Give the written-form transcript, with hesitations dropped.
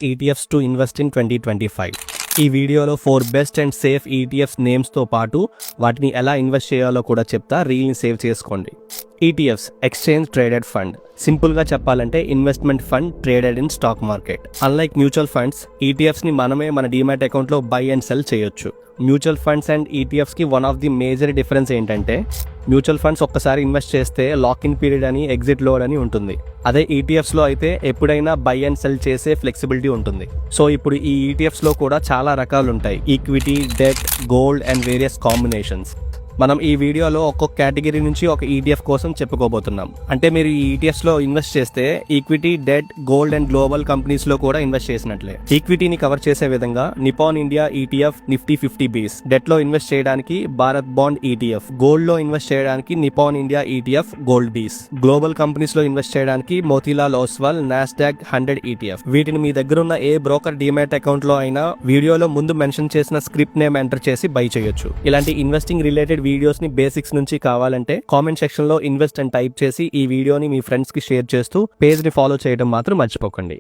ETFs to invest in 2025. ఈ వీడియోలో 4 best and safe ETFs నేమ్స్తో పాటు వాటిని ఎలా ఇన్వెస్ట్ చేయాలో కూడా చెప్తా. రీల్ని సేవ్ చేసుకోండి. ETFs exchange traded fund. సింపుల్గా చెప్పాలంటే investment fund traded in stock market. Unlike mutual funds, ETFస్ని మనమే మన డీమ్యాట్ అకౌంట్లో బై అండ్ సెల్ చేయొచ్చు. మ్యూచువల్ ఫండ్స్ అండ్ ETFస్కి one of the major difference ఏంటంటే మ్యూచువల్ ఫండ్స్ ఒక్కసారి ఇన్వెస్ట్ చేస్తే లాక్ ఇన్ పీరియడ్ అని, ఎగ్జిట్ లోడ్ అని ఉంటుంది. అదే ETFస్లో అయితే ఎప్పుడైనా బై అండ్ సెల్ చేసే ఫ్లెక్సిబిలిటీ ఉంటుంది. సో ఇప్పుడు ఈ ETFస్లో కూడా చాలా రకాలు ఉంటాయి. Equity, debt, gold and various combinations. మనం ఈ వీడియోలో ఒక్కొక్క కేటగిరీ నుంచి ఒక ETF కోసం చెప్పుకోబోతున్నాం. అంటే మీరు ఈ ETFస్లో ఇన్వెస్ట్ చేస్తే equity, debt, gold and global కంపెనీస్లో కూడా ఇన్వెస్ట్ చేసినట్లే. ఈక్విటీని కవర్ చేసే విధంగా నిపాన్ ఇండియా ETF నిఫ్టీ 50 బీస్, డెట్లో ఇన్వెస్ట్ చేయడానికి భారత్ బాండ్ ETF, గోల్డ్లో ఇన్వెస్ట్ చేయడానికి నిపాన్ ఇండియా ETF గోల్డ్ బీస్, గ్లోబల్ కంపెనీస్లో ఇన్వెస్ట్ చేయడానికి మోతీలాల్ ఓస్వాల్ నాస్డాక్ 100 ETF. వీటిని మీ దగ్గర ఉన్న ఏ బ్రోకర్ డీమ్యాట్ అకౌంట్లో అయినా వీడియోలో ముందు మెన్షన్ చేసిన స్క్రిప్ట్ నేమ్ ఎంటర్ చేసి బై చేయొచ్చు. ఇలాంటి ఇన్వెస్టింగ్ రిలేటెడ్ వీడియోస్ ని బేసిక్స్ నుంచి కావాలంటే కామెంట్ సెక్షన్ లో ఇన్వెస్ట్ అని టైప్ చేసి ఈ వీడియోని మీ ఫ్రెండ్స్ కి షేర్ చేస్తూ పేజ్ ని ఫాలో చేయడం మాత్రం మర్చిపోకండి.